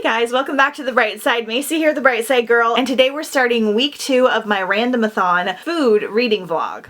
Hey guys, welcome back to The Bright Side. Macy here, The Bright Side Girl, and today we're starting week 2 of my Randomathon food reading vlog.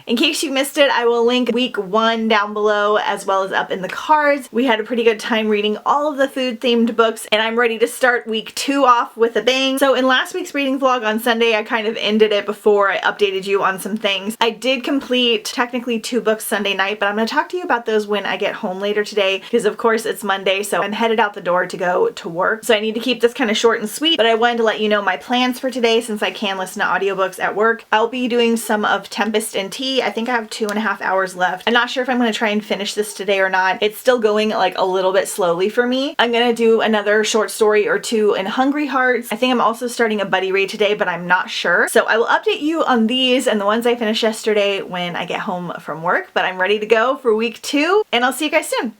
In case you missed it, I will link week 1 down below as well as up in the cards. We had a pretty good time reading all of the food themed books, and I'm ready to start week 2 off with a bang. So in last week's reading vlog on Sunday, I kind of ended it before I updated you on some things. I did complete technically 2 books Sunday night, but I'm going to talk to you about those when I get home later today because of course it's Monday, so I'm headed out the door to go to work. So I need to keep this kind of short and sweet, but I wanted to let you know my plans for today since I can listen to audiobooks at work. I'll be doing some of Tempest and Tea. I think I have 2.5 hours left. I'm not sure if I'm going to try and finish this today or not. It's still going like a little bit slowly for me. I'm going to do another short story or 2 in Hungry Hearts. I think I'm also starting a buddy read today, but I'm not sure. So I will update you on these and the ones I finished yesterday when I get home from work, but I'm ready to go for week 2 and I'll see you guys soon.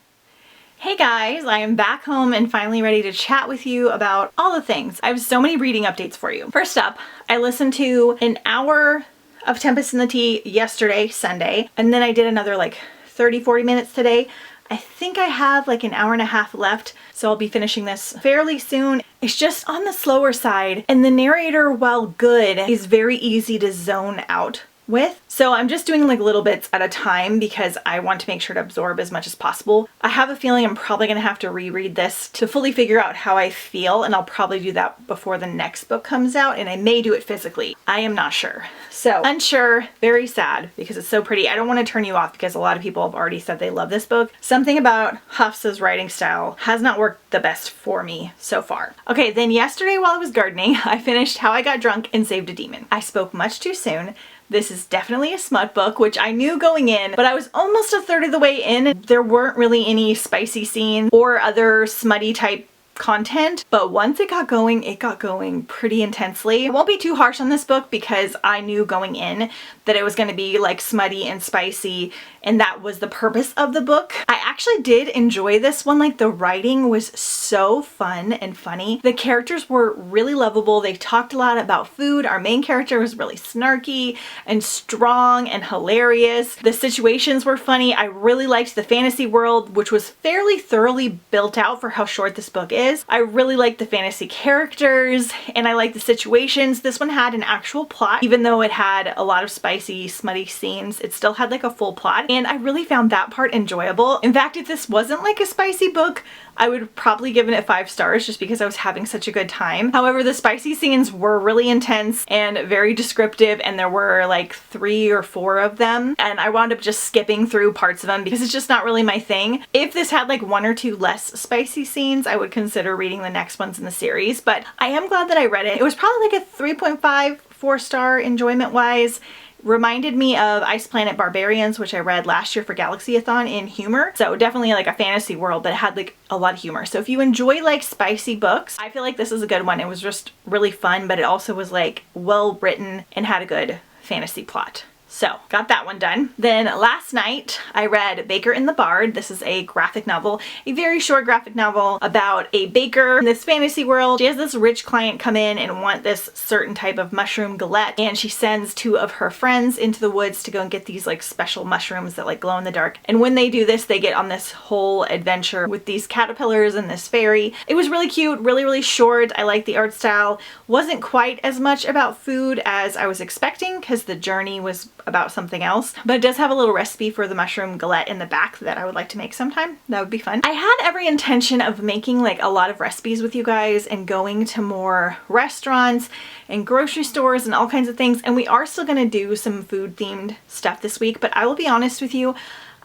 Hey guys, I am back home and finally ready to chat with you about all the things. I have so many reading updates for you. First up, I listened to an hour of Tempest and the Tea yesterday, Sunday, and then I did another like 30-40 minutes today. I think I have like an hour and a half left, so I'll be finishing this fairly soon. It's just on the slower side, and the narrator, while good, is very easy to zone out with. So I'm just doing like little bits at a time because I want to make sure to absorb as much as possible. I have a feeling I'm probably going to have to reread this to fully figure out how I feel, and I'll probably do that before the next book comes out, and I may do it physically. I am not sure. So unsure, very sad because it's so pretty. I don't want to turn you off because a lot of people have already said they love this book. Something about Hafsa's writing style has not worked the best for me so far. Okay, then yesterday while I was gardening, I finished How I Got Drunk and Saved a Demon. I spoke much too soon. This is definitely a smut book, which I knew going in, but I was almost a third of the way in and there weren't really any spicy scenes or other smutty type content, but once it got going pretty intensely. I won't be too harsh on this book because I knew going in that it was going to be like smutty and spicy, and that was the purpose of the book. I actually did enjoy this one. Like, the writing was so fun and funny. The characters were really lovable. They talked a lot about food. Our main character was really snarky and strong and hilarious. The situations were funny. I really liked the fantasy world, which was fairly thoroughly built out for how short this book is. I really liked the fantasy characters and I liked the situations. This one had an actual plot. Even though it had a lot of spicy, smutty scenes, it still had like a full plot, and I really found that part enjoyable. In fact, if this wasn't like a spicy book, I would probably give it 5 stars just because I was having such a good time. However, the spicy scenes were really intense and very descriptive, and there were like 3 or 4 of them, and I wound up just skipping through parts of them because it's just not really my thing. If this had like 1 or 2 less spicy scenes, I would consider reading the next ones in the series, but I am glad that I read it. It was probably like a 3.5, 4-star enjoyment wise. Reminded me of Ice Planet Barbarians, which I read last year for Galaxy-a-thon in humor. So definitely like a fantasy world, but it had like a lot of humor. So if you enjoy like spicy books, I feel like this is a good one. It was just really fun, but it also was like well written and had a good fantasy plot. So, got that one done. Then last night I read Baker and the Bard. This is a graphic novel, a very short graphic novel about a baker in this fantasy world. She has this rich client come in and want this certain type of mushroom galette, and she sends 2 of her friends into the woods to go and get these like special mushrooms that like glow in the dark. And when they do this, they get on this whole adventure with these caterpillars and this fairy. It was really cute, really short. I liked the art style. Wasn't quite as much about food as I was expecting because the journey was about something else, but it does have a little recipe for the mushroom galette in the back that I would like to make sometime. That would be fun. I had every intention of making like a lot of recipes with you guys and going to more restaurants and grocery stores and all kinds of things, and we are still going to do some food themed stuff this week, but I will be honest with you,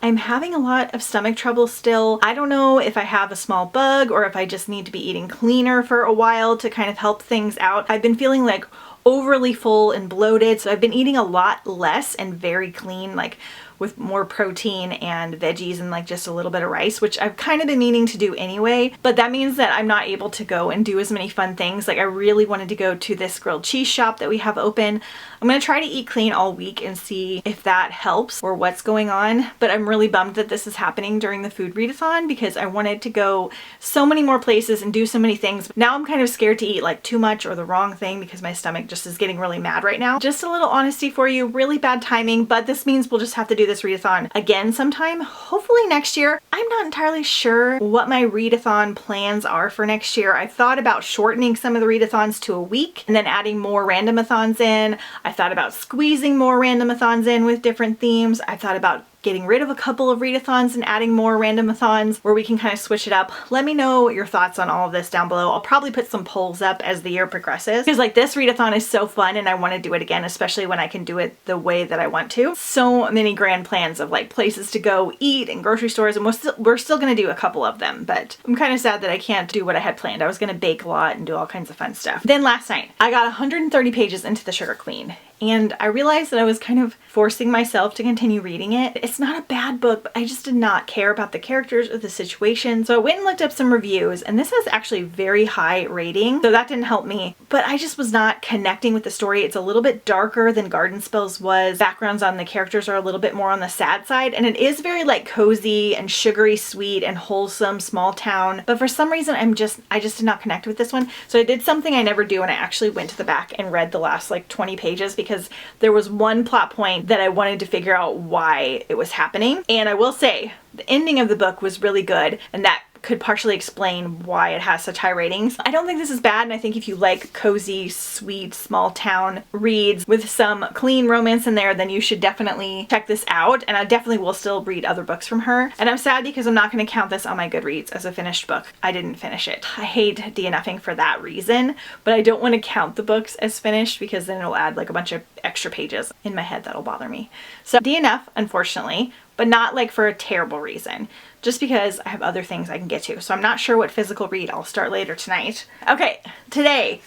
I'm having a lot of stomach trouble still. I don't know if I have a small bug or if I just need to be eating cleaner for a while to kind of help things out. I've been feeling like overly full and bloated, so I've been eating a lot less and very clean, like with more protein and veggies and like just a little bit of rice, which I've kind of been meaning to do anyway, but that means that I'm not able to go and do as many fun things. Like, I really wanted to go to this grilled cheese shop that we have open. I'm gonna try to eat clean all week and see if that helps or what's going on, but I'm really bummed that this is happening during the food readathon because I wanted to go so many more places and do so many things. Now I'm kind of scared to eat like too much or the wrong thing because my stomach just is getting really mad right now. Just a little honesty for you, really bad timing, but this means we'll just have to do this readathon again sometime, hopefully next year. I'm not entirely sure what my readathon plans are for next year. I thought about shortening some of the readathons to a week and then adding more randomathons in. I thought about squeezing more randomathons in with different themes. I thought about getting rid of a couple of readathons and adding more randomathons where we can kind of switch it up. Let me know your thoughts on all of this down below. I'll probably put some polls up as the year progresses because like this readathon is so fun and I want to do it again, especially when I can do it the way that I want to. So many grand plans of like places to go eat and grocery stores, and we're still going to do a couple of them, but I'm kind of sad that I can't do what I had planned. I was going to bake a lot and do all kinds of fun stuff. Then last night I got 130 pages into the Sugar Queen, and I realized that I was kind of forcing myself to continue reading it. It's not a bad book, but I just did not care about the characters or the situation. So I went and looked up some reviews, and this has actually very high rating, so that didn't help me. But I just was not connecting with the story. It's a little bit darker than Garden Spells was. Backgrounds on the characters are a little bit more on the sad side, and it is very like cozy and sugary sweet and wholesome small town. But for some reason, I just did not connect with this one. So I did something I never do, and I actually went to the back and read the last like 20 pages because there was one plot point that I wanted to figure out why it was happening. And I will say the ending of the book was really good, and that could partially explain why it has such high ratings. I don't think this is bad, and I think if you like cozy, sweet, small town reads with some clean romance in there, then you should definitely check this out, and I definitely will still read other books from her. And I'm sad because I'm not going to count this on my Goodreads as a finished book. I didn't finish it. I hate DNFing for that reason, but I don't want to count the books as finished because then it'll add like a bunch of extra pages in my head that'll bother me. So DNF, unfortunately, but not like for a terrible reason, just because I have other things I can get to. So I'm not sure what physical read I'll start later tonight. Okay, today,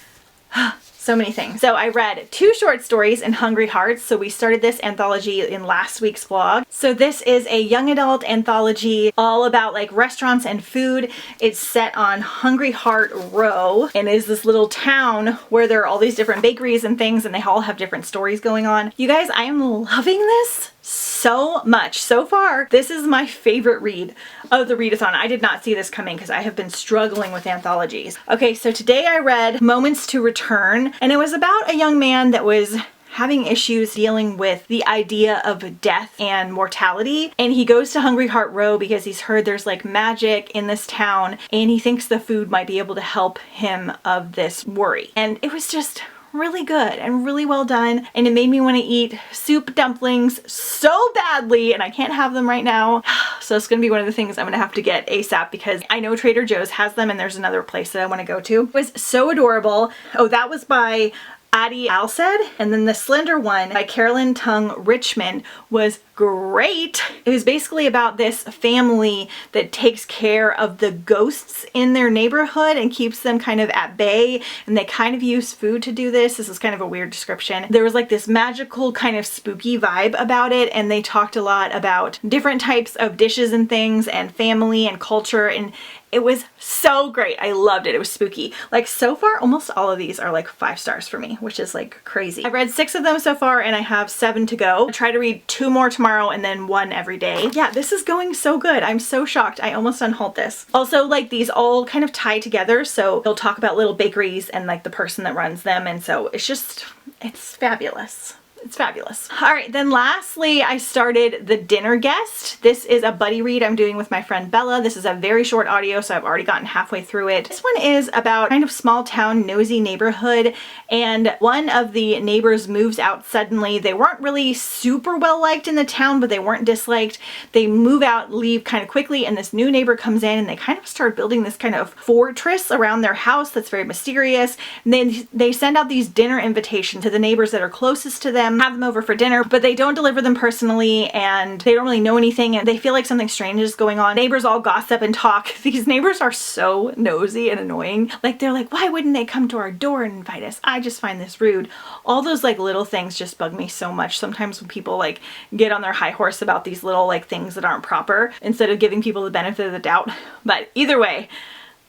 so many things. So I read 2 short stories in Hungry Hearts. So we started this anthology in last week's vlog. So this is a young adult anthology all about like restaurants and food. It's set on Hungry Heart Row and is this little town where there are all these different bakeries and things, and they all have different stories going on. You guys, I am loving this so much. So far, this is my favorite read of the readathon. I did not see this coming because I have been struggling with anthologies. Okay, so today I read Moments to Return, and it was about a young man that was having issues dealing with the idea of death and mortality, and he goes to Hungry Heart Row because he's heard there's like magic in this town, and he thinks the food might be able to help him of this worry. And it was just really good and really well done, and it made me want to eat soup dumplings so badly, and I can't have them right now. So it's gonna be one of the things I'm gonna have to get ASAP because I know Trader Joe's has them, and there's another place that I want to go to. It was so adorable. Oh, that was by Addie Alced, and then the Slender one by Carolyn Tung Richmond was great. It was basically about this family that takes care of the ghosts in their neighborhood and keeps them kind of at bay, and they kind of use food to do this. This is kind of a weird description. There was like this magical kind of spooky vibe about it, and they talked a lot about different types of dishes and things and family and culture, and it was so great. I loved it. It was spooky. Like so far, almost all of these are like 5 stars for me, which is like crazy. I've read 6 of them so far, and I have 7 to go. I'll try to read 2 more tomorrow and then 1 every day. Yeah, this is going so good. I'm so shocked. I almost unhauled this. Also, like these all kind of tie together. So they'll talk about little bakeries and like the person that runs them. And so it's fabulous. It's fabulous. All right, then lastly, I started The Dinner Guest. This is a buddy read I'm doing with my friend Bella. This is a very short audio, so I've already gotten halfway through it. This one is about kind of small town, nosy neighborhood, and one of the neighbors moves out suddenly. They weren't really super well liked in the town, but they weren't disliked. They move out, leave kind of quickly, and this new neighbor comes in, and they kind of start building this kind of fortress around their house that's very mysterious. And then they send out these dinner invitations to the neighbors that are closest to them, have them over for dinner, but they don't deliver them personally, and they don't really know anything, and they feel like something strange is going on. Neighbors all gossip and talk. These neighbors are so nosy and annoying. Like they're like, why wouldn't they come to our door and invite us? I just find this rude. All those like little things just bug me so much. Sometimes when people like get on their high horse about these little like things that aren't proper instead of giving people the benefit of the doubt. But either way,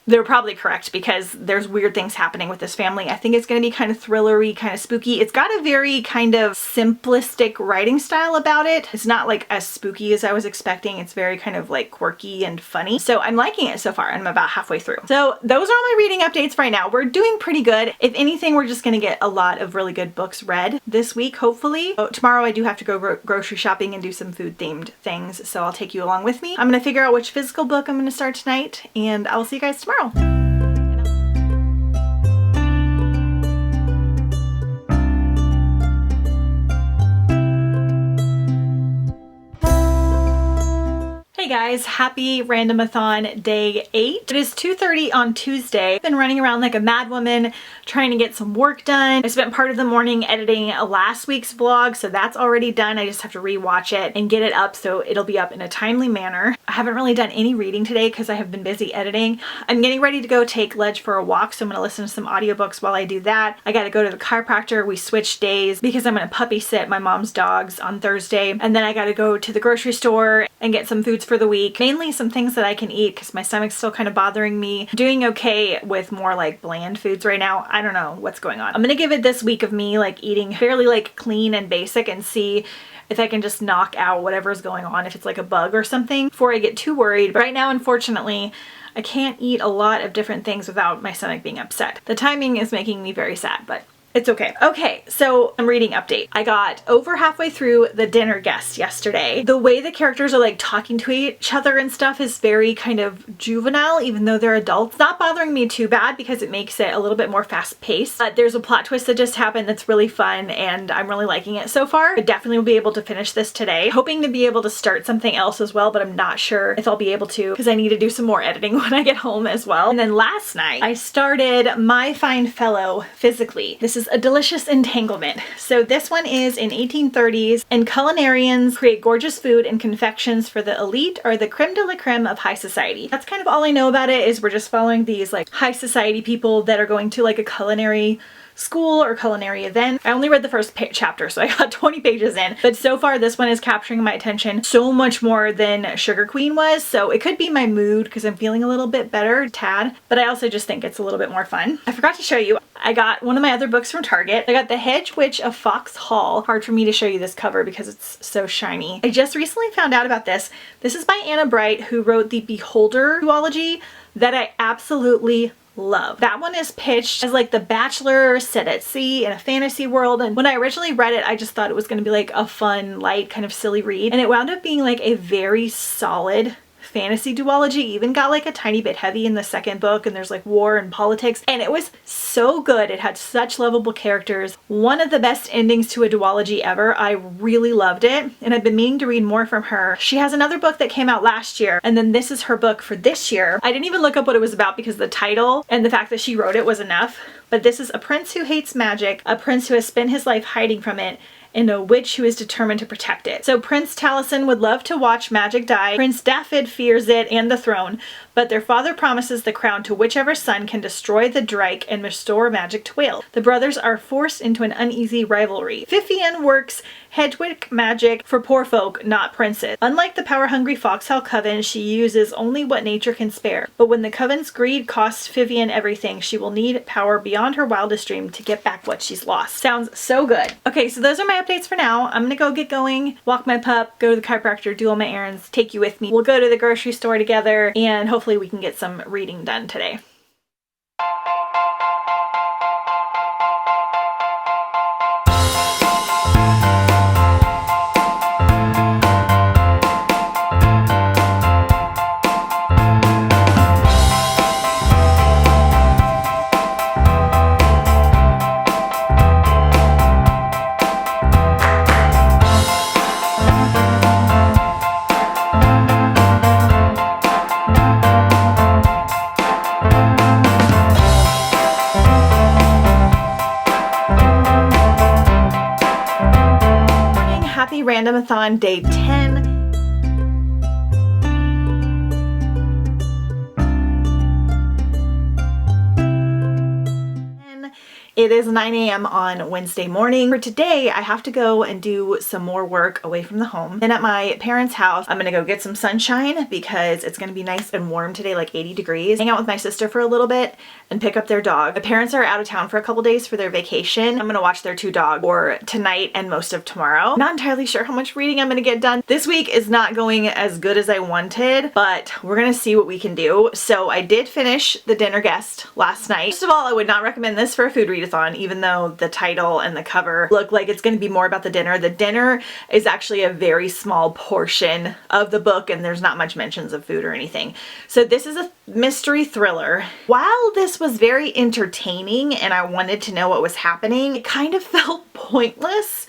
they're probably correct because there's weird things happening with this family. I think it's going to be kind of thrillery, kind of spooky. It's got a very kind of simplistic writing style about it. It's not like as spooky as I was expecting. It's very kind of like quirky and funny. So I'm liking it so far. I'm about halfway through. So those are all my reading updates right now. We're doing pretty good. If anything, we're just going to get a lot of really good books read this week, hopefully. Oh, tomorrow I do have to go grocery shopping and do some food themed things. So I'll take you along with me. I'm going to figure out which physical book I'm going to start tonight, and I'll see you guys tomorrow. Hey guys, happy Randomathon day 8. It is 2:30 on Tuesday. I've been running around like a mad woman trying to get some work done. I spent part of the morning editing last week's vlog, so that's already done. I just have to rewatch it and get it up so it'll be up in a timely manner. I haven't really done any reading today because I have been busy editing. I'm getting ready to go take Ledge for a walk, so I'm going to listen to some audiobooks while I do that. I got to go to the chiropractor. We switched days because I'm going to puppy sit my mom's dogs on Thursday, and then I got to go to the grocery store and get some foods for the week. Mainly some things that I can eat because my stomach's still kind of bothering me. I'm doing okay with more like bland foods right now. I don't know what's going on. I'm gonna give it this week of me like eating fairly like clean and basic and see if I can just knock out whatever's going on, if it's like a bug or something, before I get too worried. But right now, unfortunately, I can't eat a lot of different things without my stomach being upset. The timing is making me very sad, but it's okay. Okay, so I'm reading update. I got over halfway through The Dinner Guest yesterday. The way the characters are like talking to each other and stuff is very kind of juvenile, even though they're adults. It's not bothering me too bad because it makes it a little bit more fast paced. But there's a plot twist that just happened that's really fun and I'm really liking it so far. I definitely will be able to finish this today. Hoping to be able to start something else as well, but I'm not sure if I'll be able to because I need to do some more editing when I get home as well. And then last night I started My Fine Fellow Physically. This is A Delicious Entanglement. So this one is in 1830s, and culinarians create gorgeous food and confections for the elite or the creme de la creme of high society. That's kind of all I know about it, is we're just following these like high society people that are going to like a culinary school or culinary event. I only read the first chapter, so I got 20 pages in, but so far this one is capturing my attention so much more than Sugar Queen was. So it could be my mood because I'm feeling a little bit better, tad, but I also just think it's a little bit more fun. I forgot to show you, I got one of my other books from Target. I got The Hedge Witch of Fox Hall. Hard for me to show you this cover because it's so shiny. I just recently found out about this. This is by Anna Bright, who wrote the Beholder duology that I absolutely love. That one is pitched as like The Bachelor set at sea in a fantasy world, and when I originally read it I just thought it was going to be like a fun, light, kind of silly read, and it wound up being like a very solid fantasy duology. Even got like a tiny bit heavy in the second book, and there's like war and politics, and it was so good. It had such lovable characters. One of the best endings to a duology ever. I really loved it, and I've been meaning to read more from her. She has another book that came out last year, and then this is her book for this year. I didn't even look up what it was about because the title and the fact that she wrote it was enough, but this is A Prince Who Hates Magic, a prince who has spent his life hiding from it, and a witch who is determined to protect it. So Prince Taliesin would love to watch magic die. Prince Daffyd fears it and the throne, but their father promises the crown to whichever son can destroy the Drake and restore magic to Wales. The brothers are forced into an uneasy rivalry. Fifian works Hedwig magic for poor folk, not princes. Unlike the power-hungry Foxhall Coven, she uses only what nature can spare. But when the Coven's greed costs Fifian everything, she will need power beyond her wildest dream to get back what she's lost. Sounds so good. Okay, so those are my updates for now. I'm gonna go get going, walk my pup, go to the chiropractor, do all my errands, take you with me. We'll go to the grocery store together, and hopefully we can get some reading done today. Happy Randomathon day 10. It is 9 a.m. on Wednesday morning. For today, I have to go and do some more work away from the home. Then at my parents' house, I'm gonna go get some sunshine because it's gonna be nice and warm today, like 80 degrees. Hang out with my sister for a little bit and pick up their dog. My parents are out of town for a couple days for their vacation. I'm gonna watch their two dogs for tonight and most of tomorrow. Not entirely sure how much reading I'm gonna get done. This week is not going as good as I wanted, but we're gonna see what we can do. So I did finish The Dinner Guest last night. First of all, I would not recommend this for a food readathon, even though the title and the cover look like it's going to be more about the dinner. The dinner is actually a very small portion of the book and there's not much mentions of food or anything. So this is a mystery thriller. While this was very entertaining and I wanted to know what was happening, it kind of felt pointless.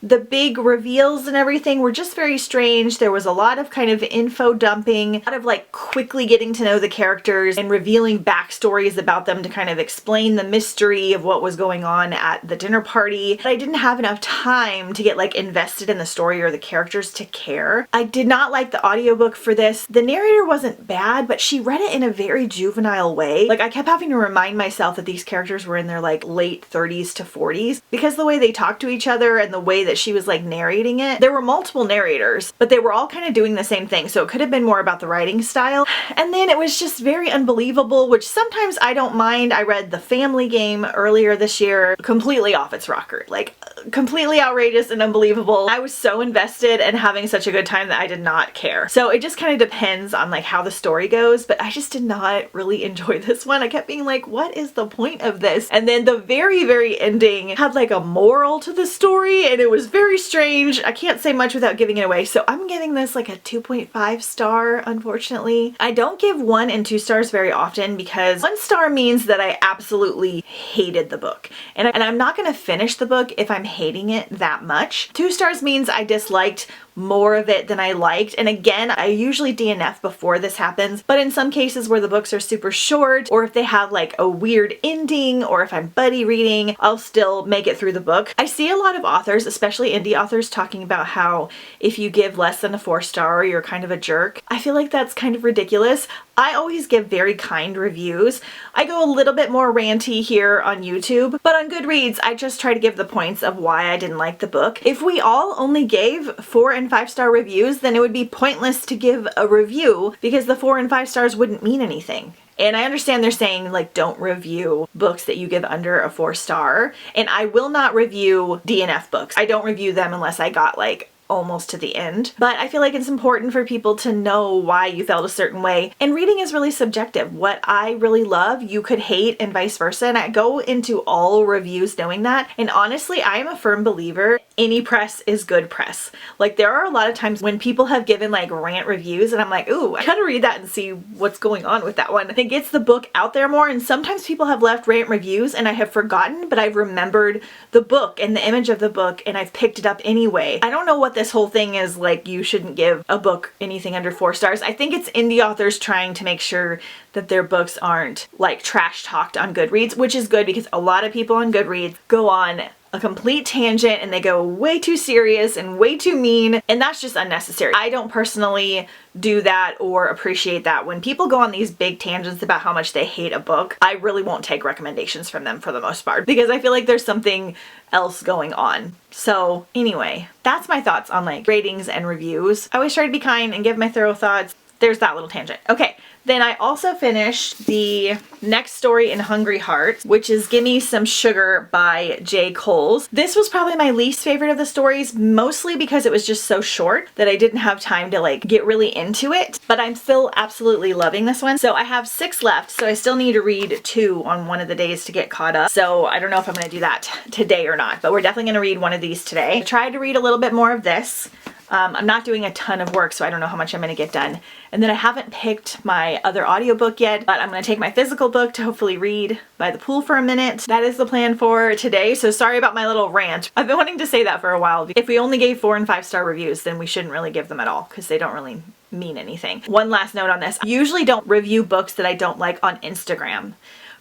The big reveals and everything were just very strange. There was a lot of kind of info dumping, a lot of like quickly getting to know the characters and revealing backstories about them to kind of explain the mystery of what was going on at the dinner party. But I didn't have enough time to get like invested in the story or the characters to care. I did not like the audiobook for this. The narrator wasn't bad, but she read it in a very juvenile way. Like I kept having to remind myself that these characters were in their like late 30s to 40s because the way they talked to each other and the way that she was like narrating it. There were multiple narrators, but they were all kind of doing the same thing. So it could have been more about the writing style. And then it was just very unbelievable, which sometimes I don't mind. I read The Family Game earlier this year, completely off its rocker, like completely outrageous and unbelievable. I was so invested and having such a good time that I did not care. So it just kind of depends on like how the story goes, but I just did not really enjoy this one. I kept being like, what is the point of this? And then the very, very ending had like a moral to the story and it was very strange. I can't say much without giving it away. So I'm giving this like a 2.5 star, unfortunately. I don't give 1 and 2 stars very often because 1 star means that I absolutely hated the book. And I'm not gonna finish the book if I'm hating it that much. 2 stars means I disliked more of it than I liked. And again, I usually DNF before this happens, but in some cases where the books are super short or if they have like a weird ending or if I'm buddy reading, I'll still make it through the book. I see a lot of authors, especially indie authors, talking about how if you give less than a 4 star, you're kind of a jerk. I feel like that's kind of ridiculous. I always give very kind reviews. I go a little bit more ranty here on YouTube, but on Goodreads, I just try to give the points of why I didn't like the book. If we all only gave 4 and 5 star reviews, then it would be pointless to give a review because the 4 and 5 stars wouldn't mean anything. And I understand they're saying like don't review books that you give under a 4 star. And I will not review DNF books. I don't review them unless I got like almost to the end. But I feel like it's important for people to know why you felt a certain way. And reading is really subjective. What I really love, you could hate and vice versa. And I go into all reviews knowing that. And honestly, I am a firm believer any press is good press. Like there are a lot of times when people have given like rant reviews and I'm like, ooh, I gotta read that and see what's going on with that one. It gets the book out there more, and sometimes people have left rant reviews and I have forgotten, but I've remembered the book and the image of the book and I've picked it up anyway. I don't know what this whole thing is like, you shouldn't give a book anything under 4 stars. I think it's indie authors trying to make sure that their books aren't like trash talked on Goodreads, which is good because a lot of people on Goodreads go on a complete tangent and they go way too serious and way too mean, and that's just unnecessary. I don't personally do that or appreciate that. When people go on these big tangents about how much they hate a book, I really won't take recommendations from them for the most part because I feel like there's something else going on. So anyway, that's my thoughts on like ratings and reviews. I always try to be kind and give my thorough thoughts. There's that little tangent. Okay, then I also finished the next story in Hungry Heart, which is Gimme Some Sugar by J. Coles. This was probably my least favorite of the stories, mostly because it was just so short that I didn't have time to like get really into it, but I'm still absolutely loving this one. So I have 6 left, so I still need to read 2 on one of the days to get caught up. So I don't know if I'm gonna do that today or not, but we're definitely gonna read one of these today. I tried to read a little bit more of this. I'm not doing a ton of work, so I don't know how much I'm going to get done. And then I haven't picked my other audiobook yet, but I'm going to take my physical book to hopefully read by the pool for a minute. That is the plan for today, so sorry about my little rant. I've been wanting to say that for a while. If we only gave 4 and 5 star reviews, then we shouldn't really give them at all, because they don't really mean anything. One last note on this. I usually don't review books that I don't like on Instagram,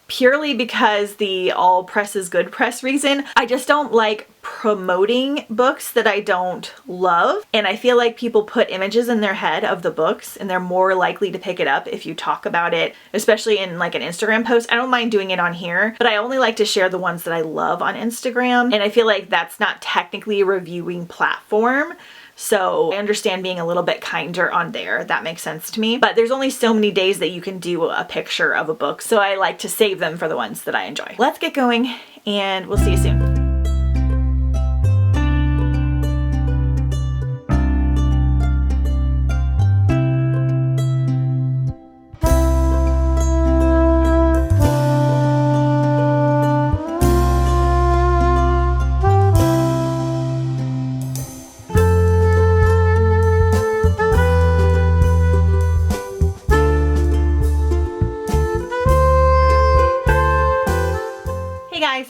purely because the all press is good press reason. I just don't like promoting books that I don't love, and I feel like people put images in their head of the books and they're more likely to pick it up if you talk about it, especially in like an Instagram post. I don't mind doing it on here, but I only like to share the ones that I love on Instagram, and I feel like that's not technically a reviewing platform. So I understand being a little bit kinder on there. That makes sense to me. But there's only so many days that you can do a picture of a book, so I like to save them for the ones that I enjoy. Let's get going, and we'll see you soon.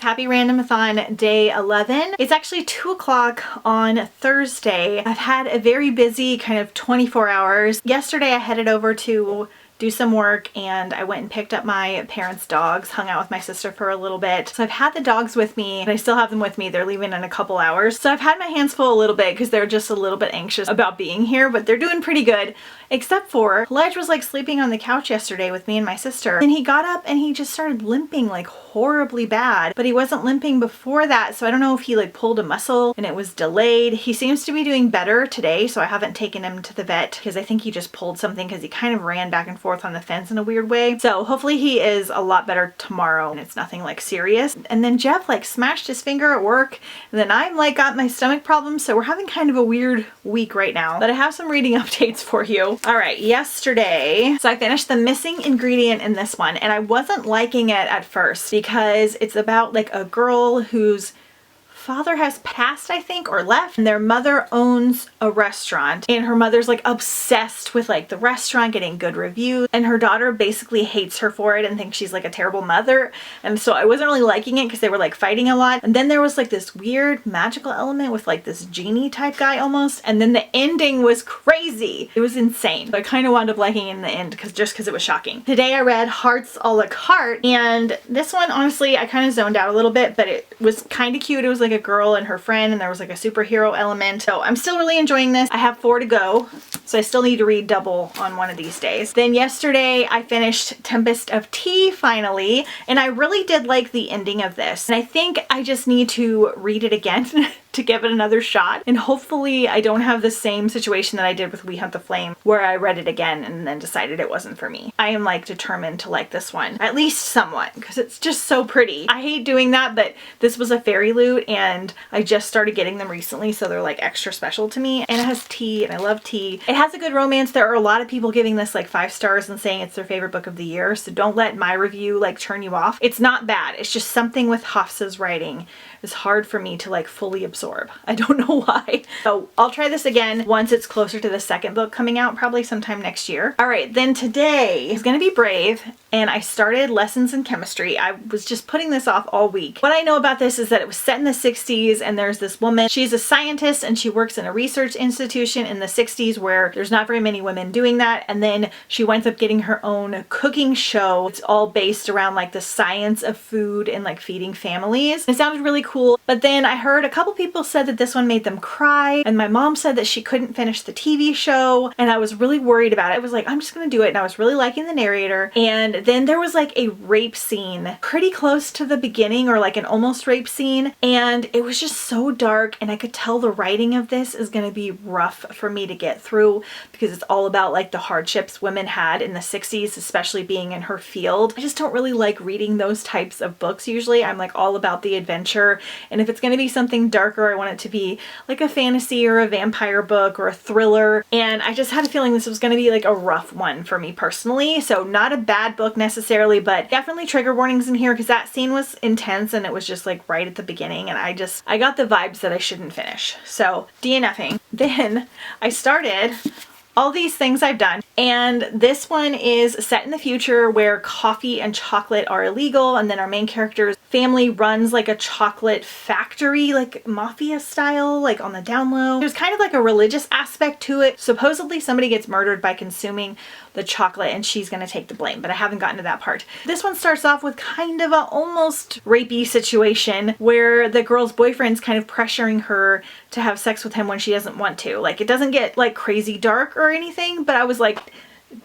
Happy Randomathon day 11. It's actually 2 o'clock on Thursday. I've had a very busy kind of 24 hours. Yesterday I headed over to do some work and I went and picked up my parents' dogs, hung out with my sister for a little bit. So I've had the dogs with me and I still have them with me. They're leaving in a couple hours. So I've had my hands full a little bit because they're just a little bit anxious about being here, but they're doing pretty good. Except for Ledge was like sleeping on the couch yesterday with me and my sister, and he got up and he just started limping like horribly bad, but he wasn't limping before that, so I don't know if he like pulled a muscle and it was delayed. He seems to be doing better today, so I haven't taken him to the vet because I think he just pulled something because he kind of ran back and forth on the fence in a weird way. So hopefully he is a lot better tomorrow and it's nothing like serious. And then Jeff like smashed his finger at work, and then I'm like got my stomach problems, so we're having kind of a weird week right now, but I have some reading updates for you. All right, yesterday, so I finished The Missing Ingredient in this one, and I wasn't liking it at first because it's about like a girl whose father has passed, I think, or left, and their mother owns a restaurant, and her mother's like obsessed with like the restaurant getting good reviews, and her daughter basically hates her for it and thinks she's like a terrible mother. And so I wasn't really liking it because they were like fighting a lot, and then there was like this weird magical element with like this genie type guy almost, and then the ending was crazy. It was insane. So I kind of wound up liking it in the end because it was shocking. Today I read Hearts a la Carte, and this one honestly I kind of zoned out a little bit, but it was kind of cute. It was like a girl and her friend, and there was like a superhero element. So I'm still really enjoying this. I have 4 to go, so I still need to read double on one of these days. Then yesterday I finished Tempest of Tea finally, and I really did like the ending of this, and I think I just need to read it again to give it another shot, and hopefully I don't have the same situation that I did with We Hunt the Flame where I read it again and then decided it wasn't for me. I am like determined to like this one, at least somewhat, because it's just so pretty. I hate doing that, but this was a fairy loot and I just started getting them recently, so they're like extra special to me. And it has tea, and I love tea. It has a good romance. There are a lot of people giving this like 5 stars and saying it's their favorite book of the year, so don't let my review like turn you off. It's not bad. It's just something with Hafsa's writing is hard for me to like fully absorb. I don't know why. So I'll try this again once it's closer to the second book coming out, probably sometime next year. All right, then today is gonna be Brave, and I started Lessons in Chemistry. I was just putting this off all week. What I know about this is that it was set in the 60s, and there's this woman, she's a scientist and she works in a research institution in the 60s where there's not very many women doing that, and then she winds up getting her own cooking show. It's all based around like the science of food and like feeding families. It sounded really cool, but then I heard a couple people said that this one made them cry, and my mom said that she couldn't finish the TV show, and I was really worried about it. I was like, I'm just gonna do it, and I was really liking the narrator. And then there was like a rape scene pretty close to the beginning, or like an almost rape scene, and it was just so dark, and I could tell the writing of this is gonna be rough for me to get through because it's all about like the hardships women had in the 60s, especially being in her field. I just don't really like reading those types of books usually. I'm like all about the adventure, and if it's gonna be something darker, I want it to be like a fantasy or a vampire book or a thriller, and I just had a feeling this was going to be like a rough one for me personally. So not a bad book necessarily, but definitely trigger warnings in here because that scene was intense and it was just like right at the beginning, and I got the vibes that I shouldn't finish. So DNFing. Then I started All these things I've done. And this one is set in the future where coffee and chocolate are illegal, and then our main character's family runs like a chocolate factory, like mafia style, like on the down low. There's kind of like a religious aspect to it. Supposedly somebody gets murdered by consuming the chocolate and she's gonna take the blame, but I haven't gotten to that part. This one starts off with kind of a almost rapey situation where the girl's boyfriend's kind of pressuring her to have sex with him when she doesn't want to. Like, it doesn't get like crazy dark or anything, but I was like,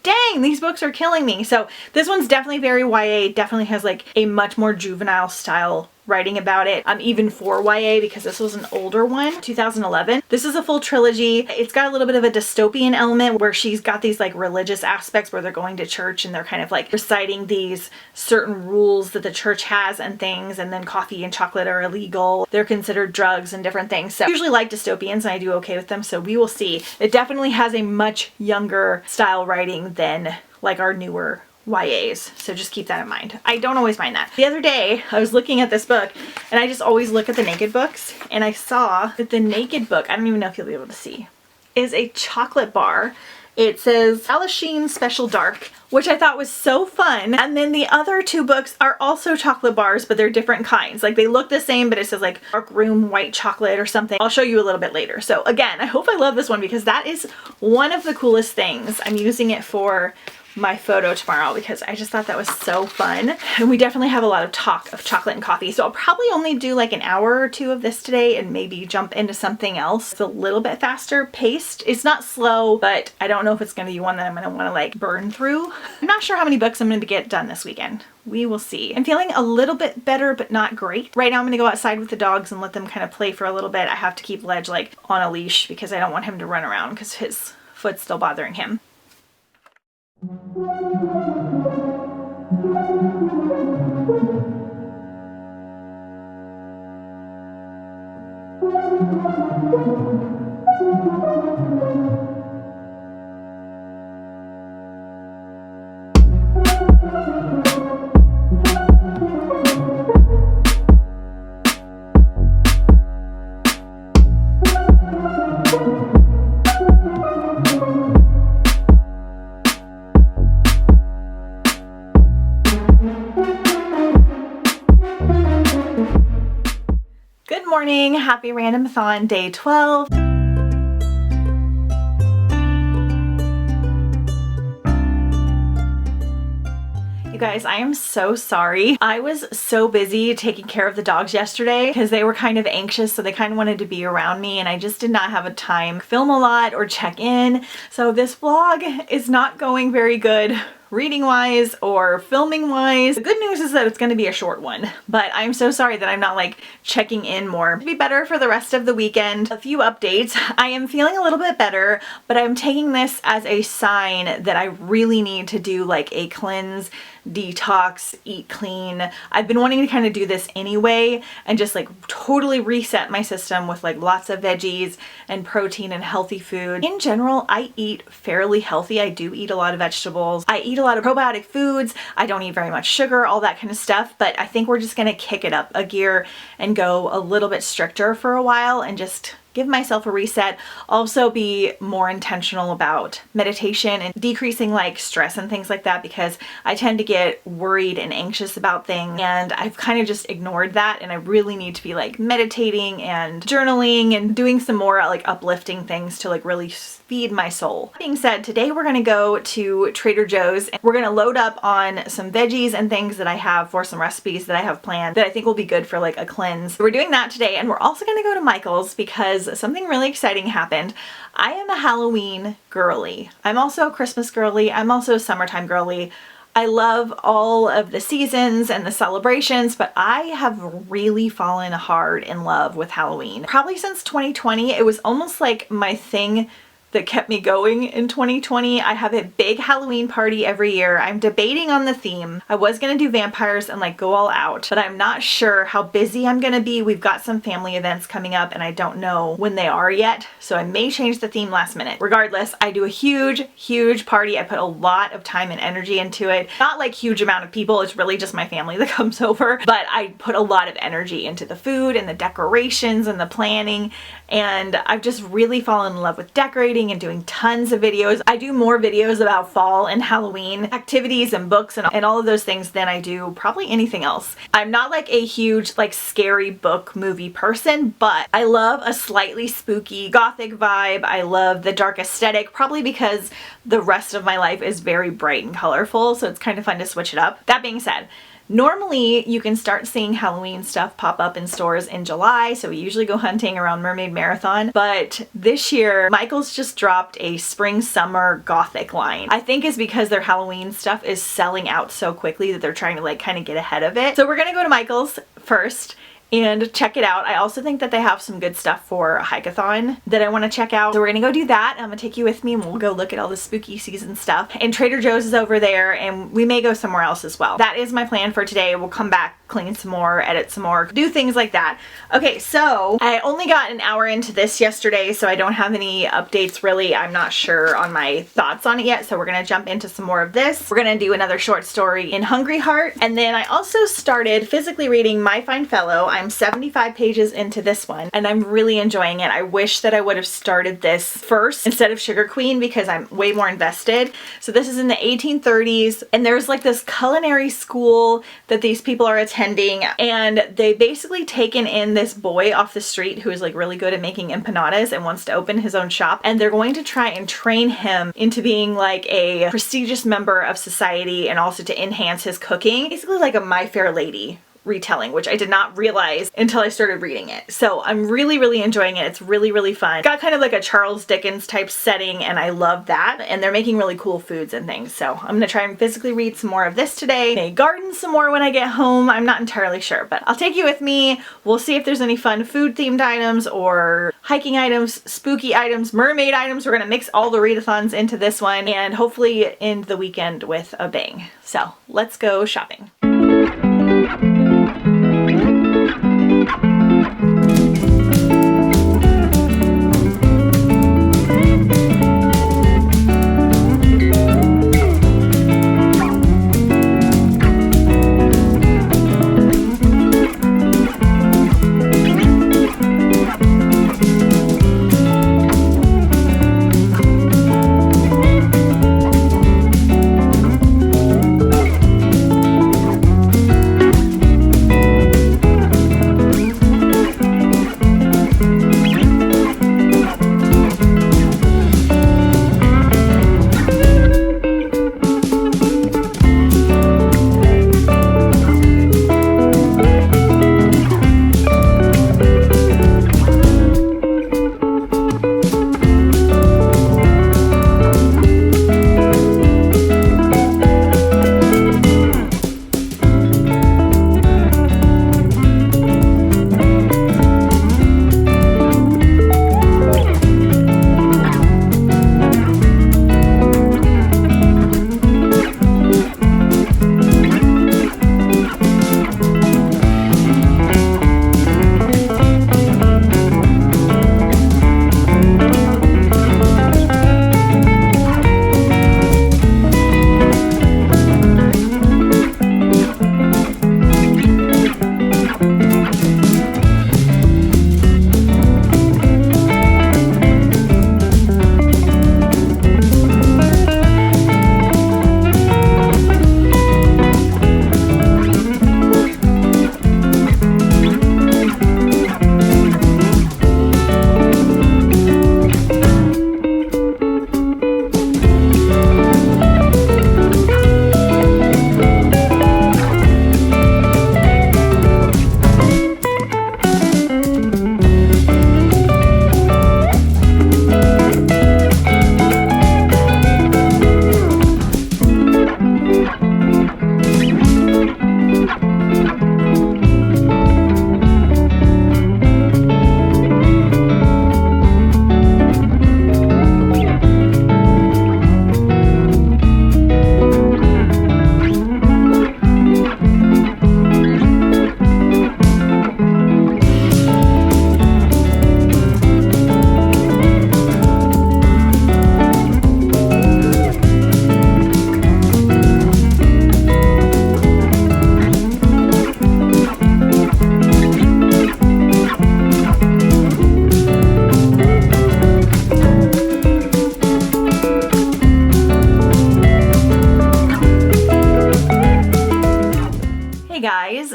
dang, these books are killing me. So this one's definitely very YA, definitely has like a much more juvenile style writing about it, even for YA, because this was an older one, 2011. This is a full trilogy. It's got a little bit of a dystopian element where she's got these like religious aspects where they're going to church and they're kind of like reciting these certain rules that the church has and things, and then coffee and chocolate are illegal. They're considered drugs and different things. So I usually like dystopians and I do okay with them, so we will see. It definitely has a much younger style writing than like our newer YAs, so just keep that in mind. I don't always mind that. The other day I was looking at this book, and I just always look at the naked books, and I saw that the naked book, I don't even know if you'll be able to see, is a chocolate bar. It says Alasheen Special Dark, which I thought was so fun. And then the other two books are also chocolate bars, but they're different kinds. Like, they look the same, but it says like dark room white chocolate or something. I'll show you a little bit later. So again, I hope I love this one because that is one of the coolest things. I'm using it for my photo tomorrow because I just thought that was so fun. And we definitely have a lot of talk of chocolate and coffee. So I'll probably only do like an hour or two of this today and maybe jump into something else. It's a little bit faster paced. It's not slow, but I don't know if it's going to be one that I'm going to want to like burn through. I'm not sure how many books I'm going to get done this weekend. We will see. I'm feeling a little bit better, but not great. Right now I'm going to go outside with the dogs and let them kind of play for a little bit. I have to keep Ledge like on a leash because I don't want him to run around because his foot's still bothering him. Good morning, happy Randomathon day 12. You guys, I am so sorry. I was so busy taking care of the dogs yesterday because they were kind of anxious, so they kind of wanted to be around me, and I just did not have a time to film a lot or check in. So this vlog is not going very good reading wise or filming wise. The good news is that it's going to be a short one, but I'm so sorry that I'm not like checking in more. It'll be better for the rest of the weekend. A few updates. I am feeling a little bit better, but I'm taking this as a sign that I really need to do like a cleanse, detox, eat clean. I've been wanting to kind of do this anyway and just like totally reset my system with like lots of veggies and protein and healthy food. In general, I eat fairly healthy. I do eat a lot of vegetables. I eat a lot of probiotic foods. I don't eat very much sugar, all that kind of stuff, but I think we're just gonna kick it up a gear and go a little bit stricter for a while and just give myself a reset. Also be more intentional about meditation and decreasing like stress and things like that, because I tend to get worried and anxious about things and I've kind of just ignored that, and I really need to be like meditating and journaling and doing some more like uplifting things to like really feed my soul. That being said, today we're gonna go to Trader Joe's and we're gonna load up on some veggies and things that I have for some recipes that I have planned that I think will be good for like a cleanse. We're doing that today, and we're also gonna go to Michael's because something really exciting happened. I am a Halloween girly. I'm also a Christmas girly. I'm also a summertime girly. I love all of the seasons and the celebrations, but I have really fallen hard in love with Halloween. Probably since 2020, it was almost like my thing that kept me going in 2020. I have a big Halloween party every year. I'm debating on the theme. I was gonna do vampires and like go all out, but I'm not sure how busy I'm gonna be. We've got some family events coming up and I don't know when they are yet, so I may change the theme last minute. Regardless, I do a huge party. I put a lot of time and energy into it. Not like huge amount of people, it's really just my family that comes over, but I put a lot of energy into the food and the decorations and the planning, and I've just really fallen in love with decorating reading and doing tons of videos. I do more videos about fall and Halloween activities and books and all of those things than I do probably anything else. I'm not like a huge like scary book movie person, but I love a slightly spooky gothic vibe. I love the dark aesthetic, probably because the rest of my life is very bright and colorful, so it's kind of fun to switch it up. That being said, normally you can start seeing Halloween stuff pop up in stores in July, so we usually go hunting around Mermaid Marathon, but this year Michaels just dropped a spring summer gothic line. I think it's because their Halloween stuff is selling out so quickly that they're trying to like kind of get ahead of it. So we're gonna go to Michaels first and check it out. I also think that they have some good stuff for a hike-a-thon that I want to check out. So we're gonna go do that. I'm gonna take you with me and we'll go look at all the spooky season stuff. And Trader Joe's is over there and we may go somewhere else as well. That is my plan for today. We'll come back, clean some more, edit some more, do things like that. Okay, so I only got an hour into this yesterday, so I don't have any updates really. I'm not sure on my thoughts on it yet, so we're gonna jump into some more of this. We're gonna do another short story in Hungry Heart, and then I also started physically reading My Fine Fellow. I'm 75 pages into this one and I'm really enjoying it. I wish that I would have started this first instead of Sugar Queen because I'm way more invested. So this is in the 1830s and there's like this culinary school that these people are attending, and they basically taken in this boy off the street who is like really good at making empanadas and wants to open his own shop, and they're going to try and train him into being like a prestigious member of society and also to enhance his cooking. Basically like a My Fair Lady retelling, which I did not realize until I started reading it. So I'm really enjoying it. It's really fun. Got kind of like a Charles Dickens type setting and I love that. And they're making really cool foods and things. So I'm gonna try and physically read some more of this today. May garden some more when I get home. I'm not entirely sure, but I'll take you with me. We'll see if there's any fun food themed items or hiking items, spooky items, mermaid items. We're gonna mix all the readathons into this one and hopefully end the weekend with a bang. So let's go shopping.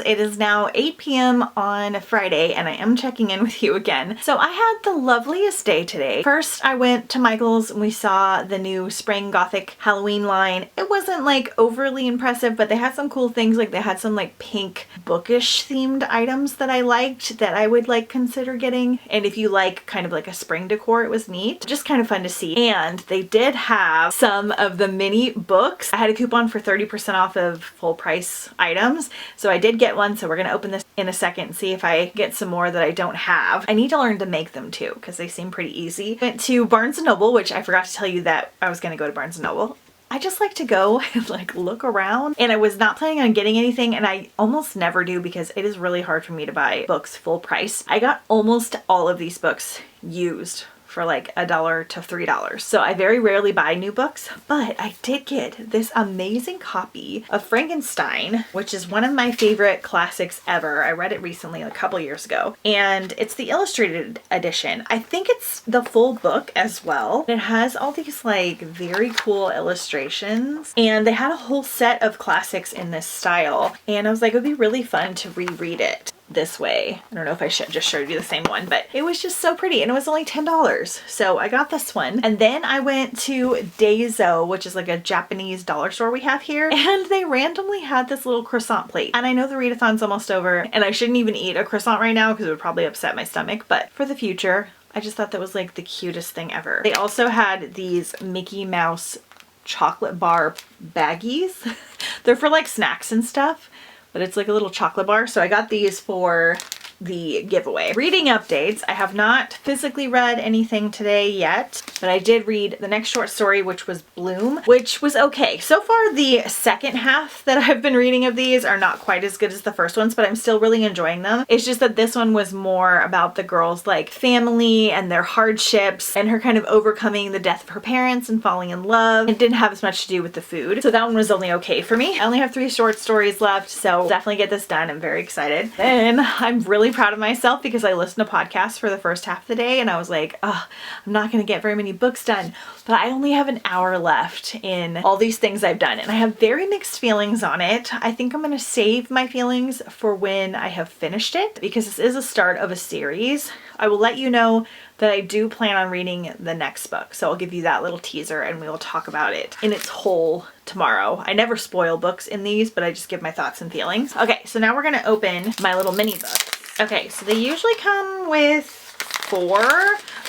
It is now 8 p.m. on Friday and I am checking in with you again. So I had the loveliest day today. First, I went to Michael's and we saw the new spring gothic Halloween line. It wasn't like overly impressive, but they had some cool things. Like they had some like pink bookish themed items that I liked that I would like consider getting. And if you like kind of like a spring decor, it was neat. Just kind of fun to see. And they did have some of the mini books. I had a coupon for 30% off of full price items. So I did get one. So we're going to open this in a second and see if I get some more that I don't have. I need to learn to make them too because they seem pretty easy. Went to Barnes & Noble, which I forgot to tell you that I was going to go to Barnes & Noble. I just like to go and like look around, and I was not planning on getting anything, and I almost never do because it is really hard for me to buy books full price. I got almost all of these books used for like $1 to $3. So I very rarely buy new books, but I did get this amazing copy of Frankenstein, which is one of my favorite classics ever. I read it recently, a couple years ago, and it's the illustrated edition. I think it's the full book as well. It has all these like very cool illustrations, and they had a whole set of classics in this style, and I was like, it would be really fun to reread it this way. I don't know if I should just showed you the same one, but it was just so pretty and it was only $10. So I got this one. And then I went to Daiso, which is like a Japanese dollar store we have here. And they randomly had this little croissant plate. And I know the readathon's almost over and I shouldn't even eat a croissant right now because it would probably upset my stomach. But for the future, I just thought that was like the cutest thing ever. They also had these Mickey Mouse chocolate bar baggies. They're for like snacks and stuff, but it's like a little chocolate bar. So I got these for the giveaway. Reading updates. I have not physically read anything today yet, but I did read the next short story, which was Bloom, which was okay. So far, the second half that I've been reading of these are not quite as good as the first ones, but I'm still really enjoying them. It's just that this one was more about the girl's like family and their hardships and her kind of overcoming the death of her parents and falling in love. It didn't have as much to do with the food. So that one was only okay for me. I only have 3 short stories left, so definitely get this done. I'm very excited. And I'm really proud of myself because I listened to podcasts for the first half of the day and I was like, oh, I'm not going to get very many books done, but I only have an hour left in all these things I've done and I have very mixed feelings on it. I think I'm going to save my feelings for when I have finished it because this is a start of a series. I will let you know that I do plan on reading the next book. So I'll give you that little teaser and we will talk about it in its whole tomorrow. I never spoil books in these, but I just give my thoughts and feelings. Okay, so now we're going to open my little mini books. Okay, so they usually come with 4.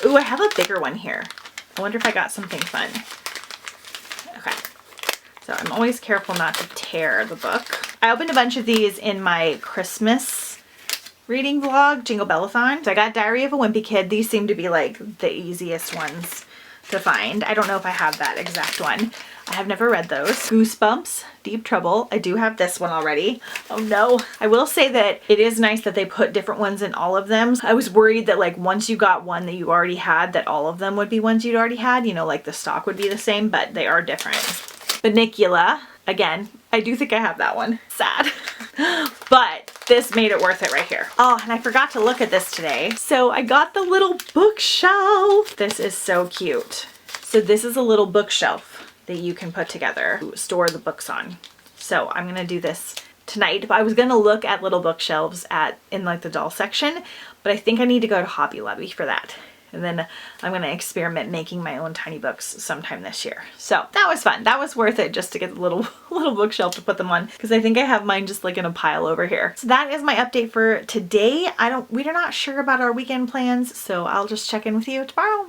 Ooh, I have a bigger one here. I wonder if I got something fun. Okay, so I'm always careful not to tear the book. I opened a bunch of these in my Christmas reading vlog, Jingle Bellathon. So I got Diary of a Wimpy Kid. These seem to be like the easiest ones to find. I don't know if I have that exact one. I have never read those. Goosebumps, Deep Trouble. I do have this one already. Oh no. I will say that it is nice that they put different ones in all of them. I was worried that like once you got one that you already had, that all of them would be ones you'd already had. You know, like the stock would be the same, but they are different. Banicula. Again, I do think I have that one. Sad. But this made it worth it right here. Oh, and I forgot to look at this today. So I got the little bookshelf. This is so cute. So this is a little bookshelf that you can put together to store the books on. So I'm gonna do this tonight. I was gonna look at little bookshelves in like the doll section, but I think I need to go to Hobby Lobby for that. And then I'm gonna experiment making my own tiny books sometime this year. So that was fun. That was worth it just to get the little bookshelf to put them on because I think I have mine just like in a pile over here. So that is my update for today. We're not sure about our weekend plans, so I'll just check in with you tomorrow.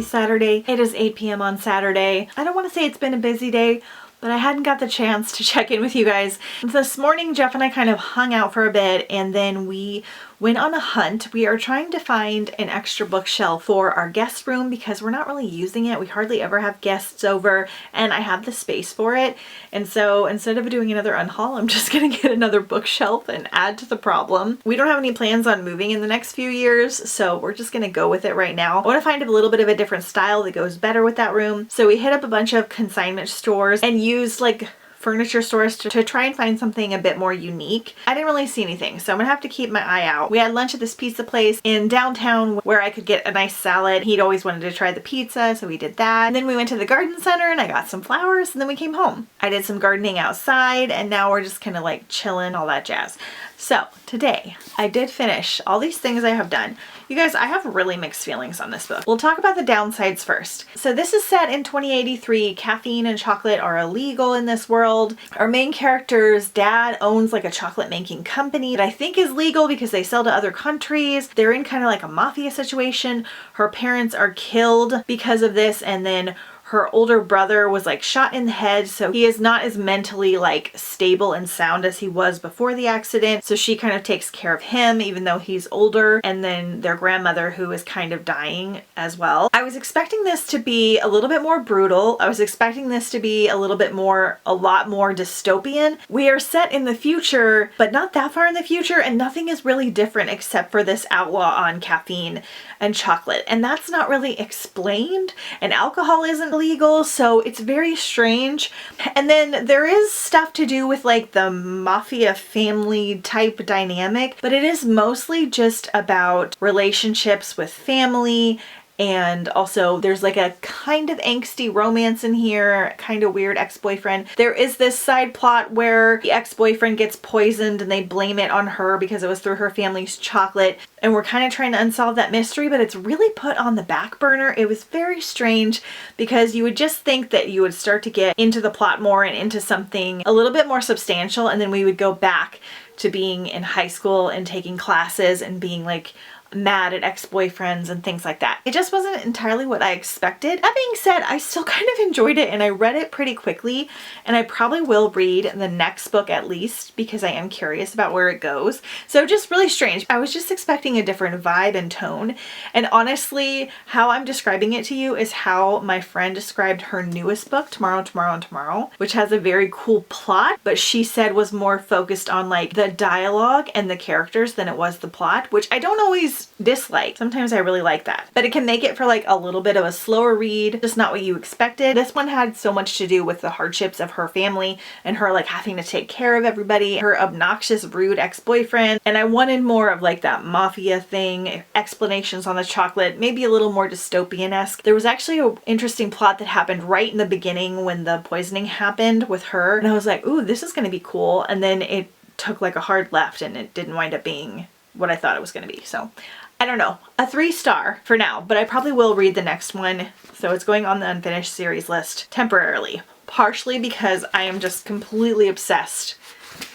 Happy Saturday. It is 8 p.m. on Saturday. I don't want to say it's been a busy day, but I hadn't got the chance to check in with you guys. This morning, Jeff and I kind of hung out for a bit, and then we went on a hunt. We are trying to find an extra bookshelf for our guest room because we're not really using it. We hardly ever have guests over, and I have the space for it. And so instead of doing another unhaul, I'm just gonna get another bookshelf and add to the problem. We don't have any plans on moving in the next few years, so we're just gonna go with it right now. I wanna find a little bit of a different style that goes better with that room. So we hit up a bunch of consignment stores and used like furniture stores to try and find something a bit more unique. I didn't really see anything, so I'm gonna have to keep my eye out. We had lunch at this pizza place in downtown where I could get a nice salad. He'd always wanted to try the pizza, so we did that. And then we went to the garden center and I got some flowers, and then we came home. I did some gardening outside, and now we're just kind of like chilling, all that jazz. So today I did finish all these things I have done. You guys, I have really mixed feelings on this book. We'll talk about the downsides first. So this is set in 2083. Caffeine and chocolate are illegal in this world. Our main character's dad owns like a chocolate making company that I think is legal because they sell to other countries. They're in kind of like a mafia situation. Her parents are killed because of this, and then her older brother was like shot in the head, so he is not as mentally like stable and sound as he was before the accident. So she kind of takes care of him even though he's older, and then their grandmother who is kind of dying as well. I was expecting this to be a little bit more brutal. I was expecting this to be a lot more dystopian. We are set in the future, but not that far in the future, and nothing is really different except for this outlaw on caffeine and chocolate, and that's not really explained, and alcohol isn't illegal, so it's very strange. And then there is stuff to do with like the mafia family type dynamic, but it is mostly just about relationships with family. And also there's like a kind of angsty romance in here, kind of weird ex-boyfriend. There is this side plot where the ex-boyfriend gets poisoned and they blame it on her because it was through her family's chocolate. And we're kind of trying to unsolve that mystery, but it's really put on the back burner. It was very strange because you would just think that you would start to get into the plot more and into something a little bit more substantial, and then we would go back to being in high school and taking classes and being like mad at ex-boyfriends and things like that. It just wasn't entirely what I expected. That being said, I still kind of enjoyed it, and I read it pretty quickly, and I probably will read the next book at least because I am curious about where it goes. So just really strange. I was just expecting a different vibe and tone, and honestly, how I'm describing it to you is how my friend described her newest book, Tomorrow, Tomorrow, and Tomorrow, which has a very cool plot, but she said was more focused on like the dialogue and the characters than it was the plot, which I don't always dislike. Sometimes I really like that, but it can make it for like a little bit of a slower read, just not what you expected. This one had so much to do with the hardships of her family and her like having to take care of everybody, her obnoxious, rude ex-boyfriend, and I wanted more of like that mafia thing, explanations on the chocolate, maybe a little more dystopian-esque. There was actually an interesting plot that happened right in the beginning when the poisoning happened with her, and I was like, ooh, this is gonna be cool, and then it took like a hard left and it didn't wind up being what I thought it was gonna be. So I don't know, a 3-star for now, but I probably will read the next one. So it's going on the unfinished series list temporarily, partially because I am just completely obsessed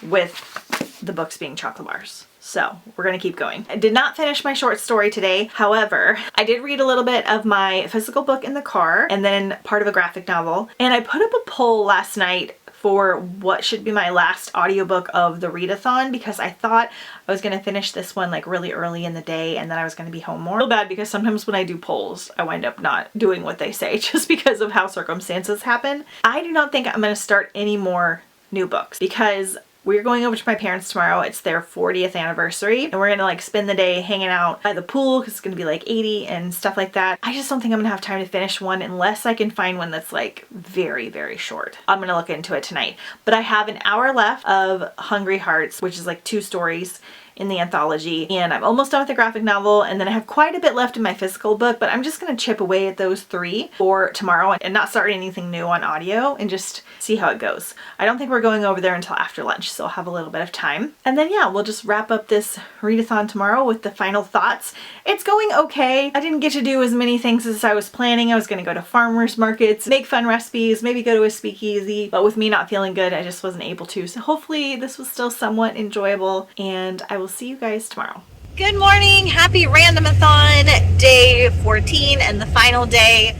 with the books being chocolate bars. So we're gonna keep going. I did not finish my short story today. However, I did read a little bit of my physical book in the car and then part of a graphic novel. And I put up a poll last night for what should be my last audiobook of the readathon because I thought I was gonna finish this one like really early in the day and then I was gonna be home more. I feel bad because sometimes when I do polls, I wind up not doing what they say just because of how circumstances happen. I do not think I'm gonna start any more new books because we're going over to my parents tomorrow. It's their 40th anniversary and we're gonna like spend the day hanging out by the pool because it's gonna be like 80 and stuff like that. I just don't think I'm gonna have time to finish one unless I can find one that's like very, very short. I'm gonna look into it tonight. But I have an hour left of Hungry Hearts, which is like 2 stories in the anthology, and I'm almost done with the graphic novel, and then I have quite a bit left in my physical book, but I'm just gonna chip away at those 3 for tomorrow and not start anything new on audio and just see how it goes. I don't think we're going over there until after lunch, so I'll have a little bit of time. And then yeah, we'll just wrap up this readathon tomorrow with the final thoughts. It's going okay. I didn't get to do as many things as I was planning. I was gonna go to farmers markets, make fun recipes, maybe go to a speakeasy, but with me not feeling good, I just wasn't able to. So hopefully this was still somewhat enjoyable, and I will see you guys tomorrow. Good morning, happy Randomathon, day 14 and the final day.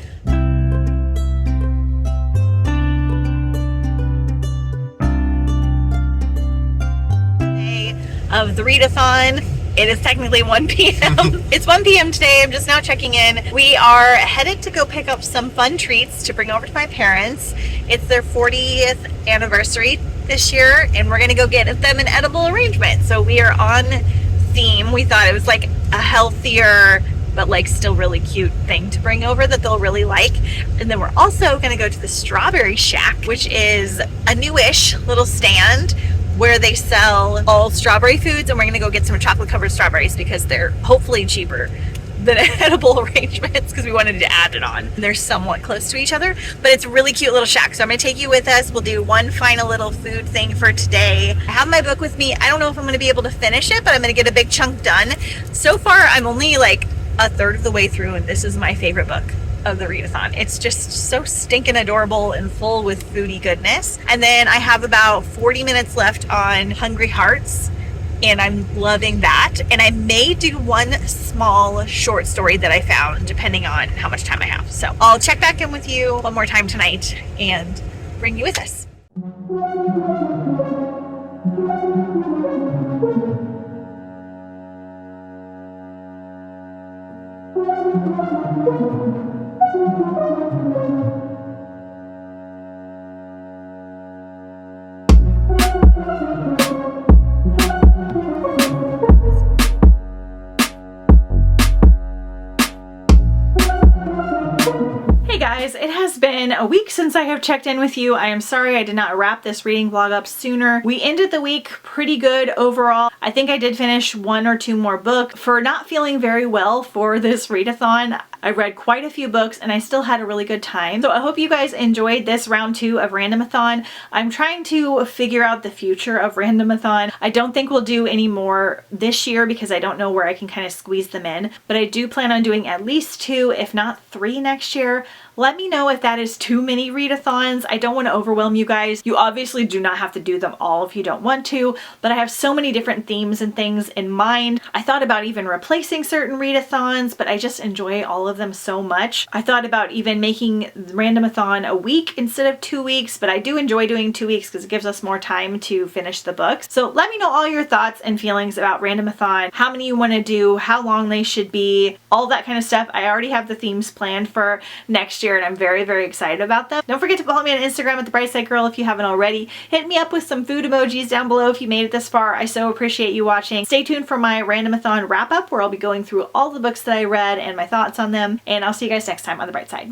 Of the readathon. It is technically 1 p.m. It's 1 p.m. today. I'm just now checking in. We are headed to go pick up some fun treats to bring over to my parents. It's their 40th anniversary this year, and we're gonna go get them an edible arrangement. So we are on theme. We thought it was like a healthier but like still really cute thing to bring over that they'll really like. And then we're also gonna go to the Strawberry Shack, which is a newish little stand where they sell all strawberry foods, and we're gonna go get some chocolate covered strawberries because they're hopefully cheaper than edible arrangements because we wanted to add it on. They're somewhat close to each other, but it's a really cute little shack. So I'm gonna take you with us. We'll do one final little food thing for today. I have my book with me. I don't know if I'm gonna be able to finish it, but I'm gonna get a big chunk done. So far, I'm only like a third of the way through, and this is my favorite book of the readathon. It's just so stinking adorable and full with foodie goodness. And then I have about 40 minutes left on Hungry Hearts, and I'm loving that. And I may do one small short story that I found depending on how much time I have. So I'll check back in with you one more time tonight and bring you with us. Hey guys, it has been a week since I have checked in with you. I am sorry I did not wrap this reading vlog up sooner. We ended the week pretty good overall. I think I did finish 1 or 2 more books. For not feeling very well for this readathon, I read quite a few books and I still had a really good time. So I hope you guys enjoyed this round 2 of Randomathon. I'm trying to figure out the future of Randomathon. I don't think we'll do any more this year because I don't know where I can kind of squeeze them in, but I do plan on doing at least 2, if not 3 next year. Let me know if that is too many readathons. I don't want to overwhelm you guys. You obviously do not have to do them all if you don't want to, but I have so many different themes and things in mind. I thought about even replacing certain readathons, but I just enjoy all of them so much. I thought about even making Randomathon a week instead of 2 weeks, but I do enjoy doing 2 weeks because it gives us more time to finish the books. So let me know all your thoughts and feelings about Randomathon, how many you want to do, how long they should be, all that kind of stuff. I already have the themes planned for next year, and I'm very, very excited about them. Don't forget to follow me on Instagram at the Bright Side Girl if you haven't already. Hit me up with some food emojis down below if you made it this far. I so appreciate you watching. Stay tuned for my Randomathon wrap up where I'll be going through all the books that I read and my thoughts on them, and I'll see you guys next time on the bright side.